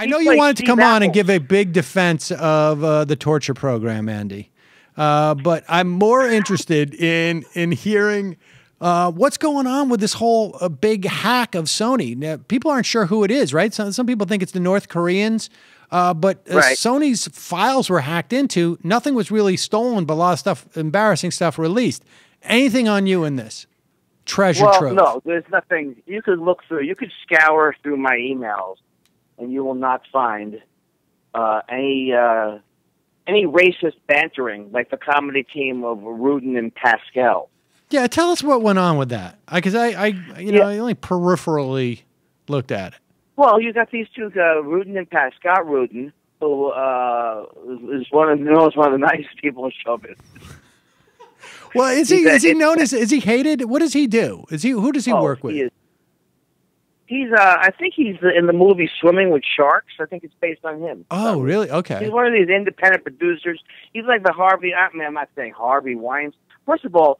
I know you wanted to come on and give a big defense of the torture program, Andy, but I'm more interested in hearing what's going on with this whole big hack of Sony. Now, people aren't sure who it is, right? Some people think it's the North Koreans, but Sony's files were hacked into. Nothing was really stolen, but a lot of stuff, embarrassing stuff, released. Anything on you in this? Treasure trove. No, there's nothing. You could look through. You could scour through my emails, and you will not find any racist bantering like the comedy team of Rudin and Pascal. Yeah, tell us what went on with that, because I only peripherally looked at it. Well, you got these two, Rudin and Pascal. Rudin, who is one of the nicest people in showbiz. Well, is he known as? Is he hated? What does he do? Who does he work with? I think he's in the movie Swimming with Sharks. I think it's based on him. Oh, really? Okay. He's one of these independent producers. He's like the Harvey. I'm not saying Harvey Weinstein. First of all,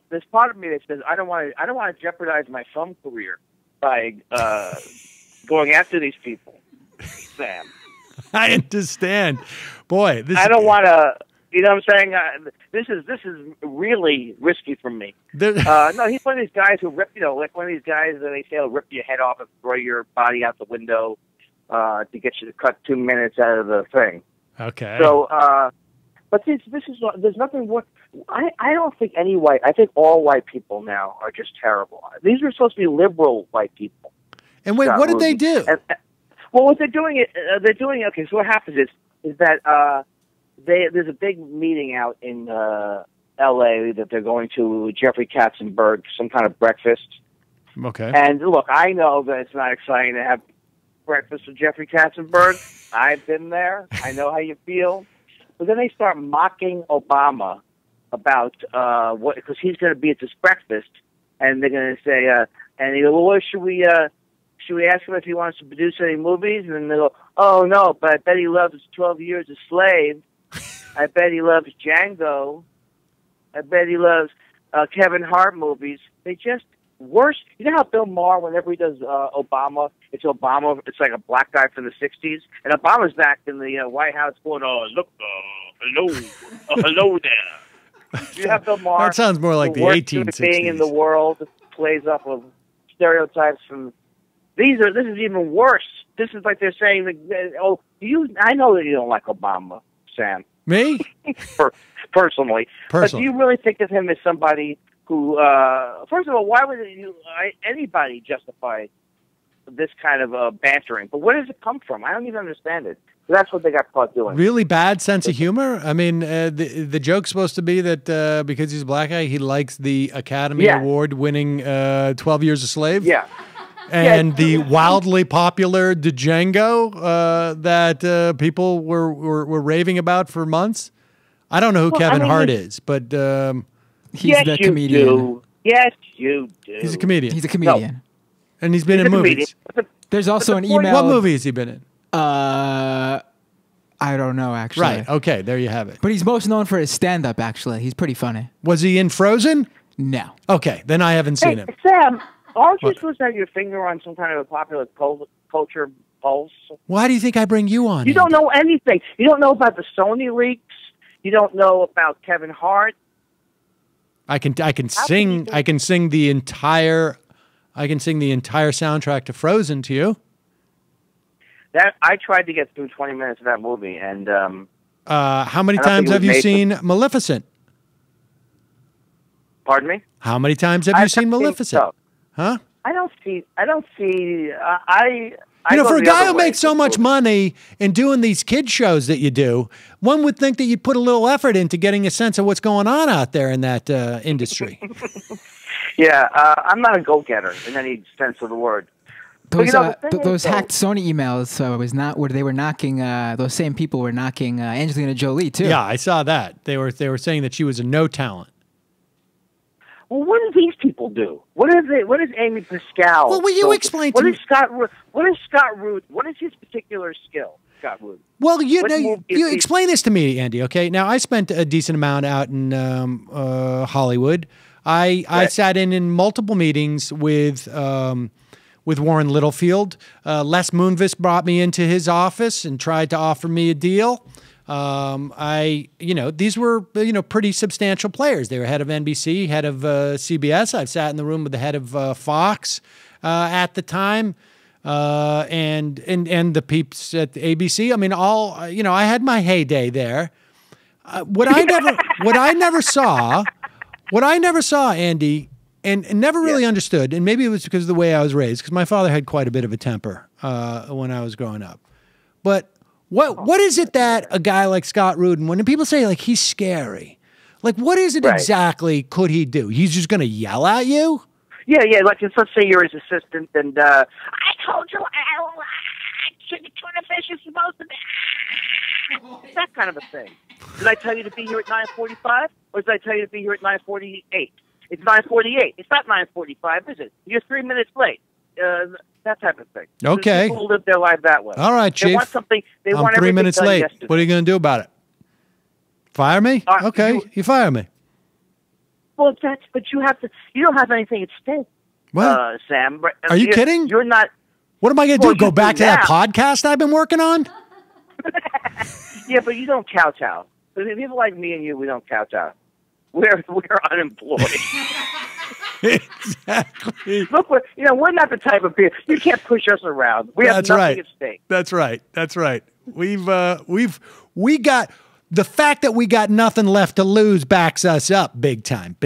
there's part of me that says I don't want to jeopardize my film career by going after these people. Sam, I understand. Boy, I don't want to. You know what I'm saying? This is really risky for me. No, he's one of these guys who rip, like one of these guys that they say will rip your head off and throw your body out the window to get you to cut 2 minutes out of the thing. Okay. So, but there's nothing worse. I don't think any white. I think all white people now are just terrible. These are supposed to be liberal white people. And wait, what did they do? Well, what they're doing okay. So what happens is that. There's a big meeting out in L.A. that they're going to Jeffrey Katzenberg, some kind of breakfast. Okay. And look, I know that it's not exciting to have breakfast with Jeffrey Katzenberg. I've been there. I know how you feel. But then they start mocking Obama about because he's going to be at this breakfast, and they're going to say, and they go, well, should we ask him if he wants to produce any movies? And they go, oh no, but I bet he loves 12 Years a Slave. I bet he loves Django. I bet he loves Kevin Hart movies. They just worse. You know how Bill Maher, whenever he does Obama, it's Obama. It's like a black guy from the '60s, and Obama's back in the White House going, "Oh, look, hello there." You have Bill Maher. That sounds more like the 1860s. Being in the world plays off of stereotypes from. This is even worse. This is like they're saying, I know that you don't like Obama, Sam. Me? Personally. But do you really think of him as somebody who, first of all, why would anybody justify this kind of bantering? But where does it come from? I don't even understand it. That's what they got caught doing. Really bad sense of humor? I mean, the joke's supposed to be that because he's a black guy, he likes the Academy Award-winning 12 Years a Slave? Yeah. And the wildly popular Django that people were raving about for months. I don't know who Kevin Hart is, but he's the comedian. Do. Yes, you do. He's a comedian. He's a comedian, and he's been in movies. There's also an email. What movie has he been in? I don't know actually. Right. Okay. There you have it. But he's most known for his stand-up. Actually, he's pretty funny. Was he in Frozen? No. Okay, then I haven't seen him. Sam. Aren't you supposed to have your finger on some kind of a popular culture pulse? Why do you think I bring you on? You don't know anything. You don't know about the Sony leaks. You don't know about Kevin Hart. I can sing the entire soundtrack to Frozen to you. That I tried to get through 20 minutes of that movie, and how many times have you seen Maleficent? Pardon me? How many times have you seen Maleficent? So. Huh? I don't see. For a guy who makes so much money in doing these kid shows that you do, one would think that you'd put a little effort into getting a sense of what's going on out there in that industry. Yeah, I'm not a go-getter in any sense of the word. Those hacked Sony emails was not where they were knocking. Those same people were knocking Angelina Jolie too. Yeah, I saw that. They were saying that she was a no talent. Well, what do these people do? What is Amy Pascal? Well, will you explain to me? What is Scott Root? What is his particular skill, Scott Root? Well, you explain this to me, Andy. Okay, now I spent a decent amount out in Hollywood. I sat in multiple meetings with with Warren Littlefield. Les Moonves brought me into his office and tried to offer me a deal. These were, pretty substantial players. They were head of NBC, head of CBS. I've sat in the room with the head of Fox at the time, and the peeps at ABC. I mean, I had my heyday there. What I never saw, Andy, and never really understood, and maybe it was because of the way I was raised, because my father had quite a bit of a temper when I was growing up. But what is it that a guy like Scott Rudin, when people say like he's scary, like what is it exactly could he do? He's just going to yell at you? Yeah. Like let's say you're his assistant, and I told you tuna fish is supposed to be that kind of a thing. Did I tell you to be here at 9:45, or did I tell you to be here at 9:48? It's 9:48. It's not 9:45, is it? You're 3 minutes late. That type of thing. Okay. People live their life that way. All right, Chief. They want something. I'm 3 minutes late. Yesterday. What are you going to do about it? Fire me? Okay, you fire me. Well, but you have to. You don't have anything at stake. What? Sam? Are you kidding? You're not. What am I going to do? Go back to that podcast I've been working on? Yeah, but you don't kowtow. People like me and you, we don't kowtow. We're unemployed. Exactly. Look, we're not the type of people. You can't push us around. We have nothing at stake. That's right. We got the fact that we got nothing left to lose backs us up big time.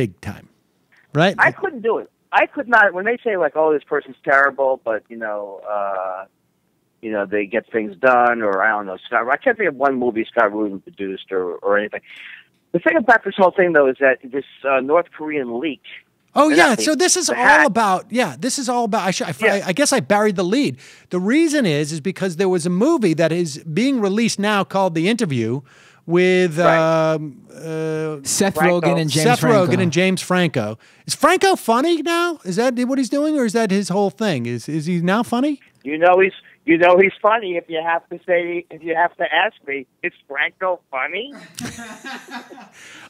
Right? I couldn't do it. I could not. When they say like, "Oh, this person's terrible," but they get things done, or I don't know, Scott. I can't think of one movie Scott Rudin produced or anything. The thing about this whole thing, though, is that this North Korean leak. Oh yeah, so this is all about. Yeah, this is all about. I guess I buried the lead. The reason is because there was a movie that is being released now called The Interview with Seth Rogen and James Franco. Rogen and James Franco. Is Franco funny now? Is that what he's doing, or is that his whole thing? Is he now funny? He's funny. If you have to ask me, is Franco funny?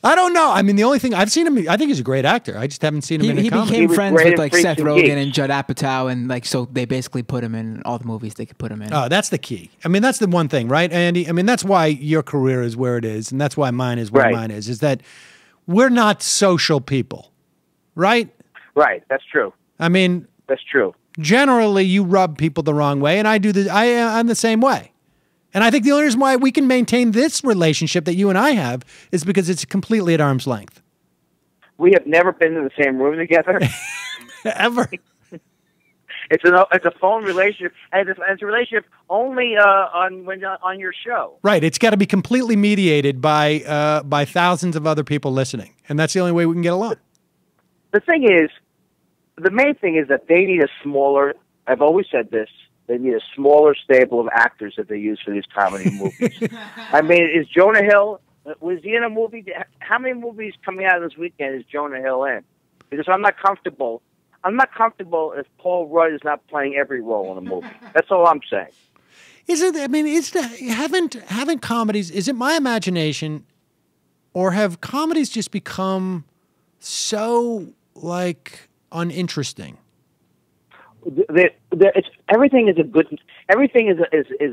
I don't know. I mean, the only thing I've seen him, I think he's a great actor. I just haven't seen him in a comedy. He became friends with like Seth Rogen and Judd Apatow, and so they basically put him in all the movies they could put him in. Oh, that's the key. I mean, that's the one thing, right, Andy? I mean, that's why your career is where it is, and that's why mine is where mine is that we're not social people, right? Right. That's true. I mean, that's true. Generally, you rub people the wrong way, and I do this. I'm the same way. And I think the only reason why we can maintain this relationship that you and I have is because it's completely at arm's length. We have never been in the same room together. Ever. It's a phone relationship, and it's a relationship only on your show. Right. It's got to be completely mediated by thousands of other people listening, and that's the only way we can get along. The main thing is that they need a smaller. I've always said this. They need a smaller stable of actors that they use for these comedy movies. I mean, is Jonah Hill, was he in a movie? How many movies coming out this weekend is Jonah Hill in? Because I'm not comfortable if Paul Rudd is not playing every role in a movie. That's all I'm saying. Haven't comedies, is it my imagination, or have comedies just become so, like, uninteresting? Everything is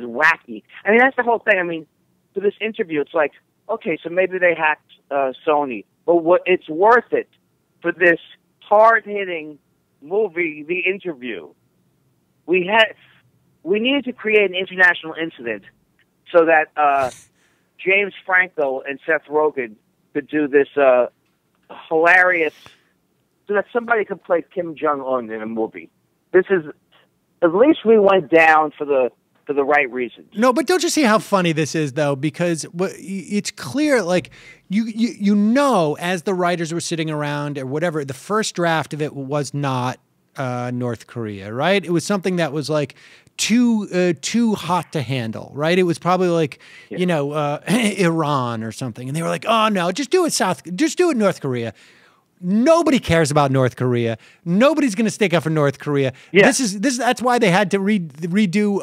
wacky. I mean, that's the whole thing. I mean, for this interview, it's like, okay, so maybe they hacked Sony, but it's worth it for this hard-hitting movie, The Interview. We needed to create an international incident so that James Franco and Seth Rogen could do this hilarious, so that somebody could play Kim Jong-un in a movie. This is, at least we went down for the right reasons. No, but don't you see how funny this is, though? Because it's clear, like, you know, as the writers were sitting around or whatever, the first draft of it was not North Korea, right? It was something that was like too hot to handle, right? It was probably like, Iran or something. And they were like, oh no, just do it North Korea. Nobody cares about North Korea. Nobody's going to stick up for North Korea. Yeah. That's why they had to redo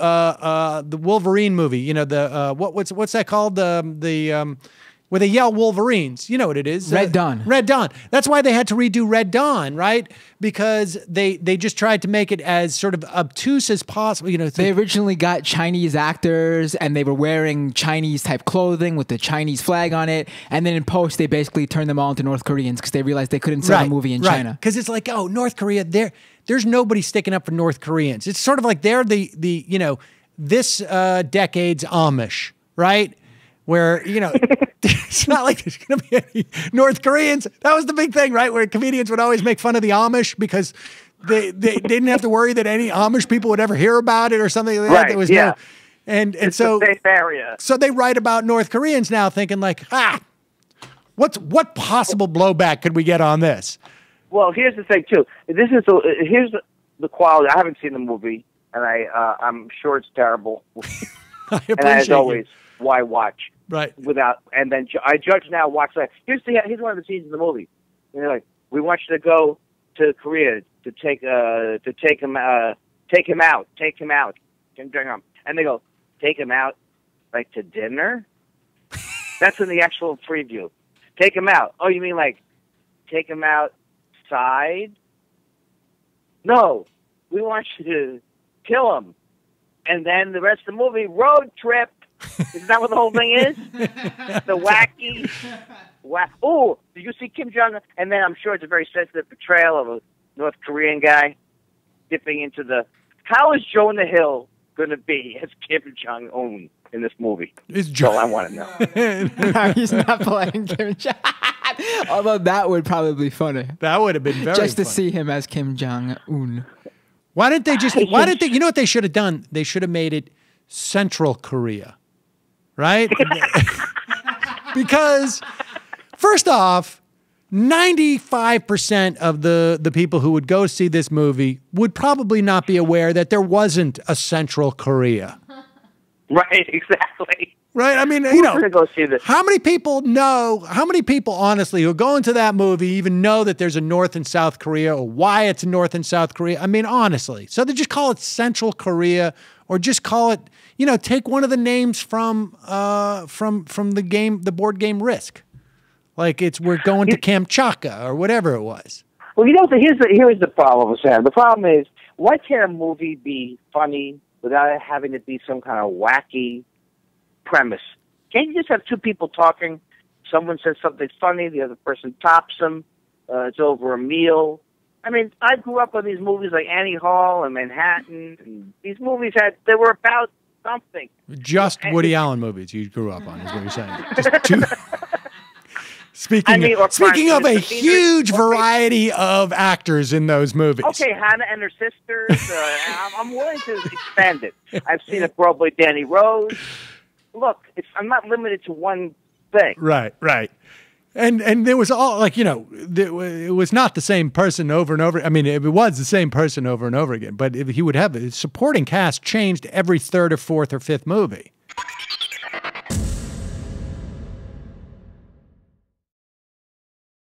the Wolverine movie. You know, what's that called? where they yell Wolverines. You know what it is? Red Dawn. Red Dawn. That's why they had to redo Red Dawn, right? Because they just tried to make it as sort of obtuse as possible. You know, they originally got Chinese actors, and they were wearing Chinese type clothing with the Chinese flag on it. And then in post, they basically turned them all into North Koreans because they realized they couldn't sell the movie in China. Because it's like, oh, North Korea, there's nobody sticking up for North Koreans. It's sort of like they're the you know, this decade's Amish, right? Where, you know, it's not like there's going to be any North Koreans. That was the big thing, right? Where comedians would always make fun of the Amish because they didn't have to worry that any Amish people would ever hear about it or something like that. Right, There was yeah. no, and It's so a safe area. so they write about North Koreans now, thinking like, what possible blowback could we get on this? Well, here's the thing too. Here's the quality. I haven't seen the movie, and I'm sure it's terrible. I appreciate And as you. always, why watch? Right. And then I judge now. Watch that. Here's one of the scenes in the movie. And they're like, we want you to go to Korea to take him out, Kim Jong-un. And they go, take him out, like to dinner. That's in the actual preview. Take him out. Oh, you mean like take him outside? No, we want you to kill him. And then the rest of the movie, road trip. Isn't that what the whole thing is? The wacky. Oh, did you see Kim Jong-un? And then I'm sure it's a very sensitive portrayal of a North Korean guy dipping into the. How is Jonah Hill going to be as Kim Jong-un in this movie? That's all I want to know. No, he's not playing Kim Jong. Although that would probably be funny. That would have been very just to funny. see him as Kim Jong-un. Why didn't they just? Why didn't they? You know what they should have done? They should have made it Central Korea, right? Because first off, 95% of the people who would go see this movie would probably not be aware that there wasn't a Central Korea. Right, exactly. Right? I mean, Who's you know, gonna go see this? how many people honestly who go into that movie even know that there's a North and South Korea or why it's North and South Korea? I mean, honestly. So they just call it Central Korea or just call it, you know, take one of the names from the board game Risk. Like we're going to Kamchatka or whatever it was. Well, you know, here's the problem, Sam. The problem is, why can't a movie be funny without it having to be some kind of wacky premise? Can't you just have two people talking? Someone says something funny, the other person tops them. It's over a meal. I mean, I grew up on these movies like Annie Hall and Manhattan. And these movies they were about something. Just Woody Allen movies you grew up on is what you're saying. Just two. Speaking of a huge variety of actors in those movies. Okay, Hannah and her sisters. I'm willing to expand it. I've seen it probably Danny Rose. Look, I'm not limited to one thing. Right. And there was all like, you know, it was not the same person over and over. I mean, it was the same person over and over again, but he would have the supporting cast changed every third or fourth or fifth movie.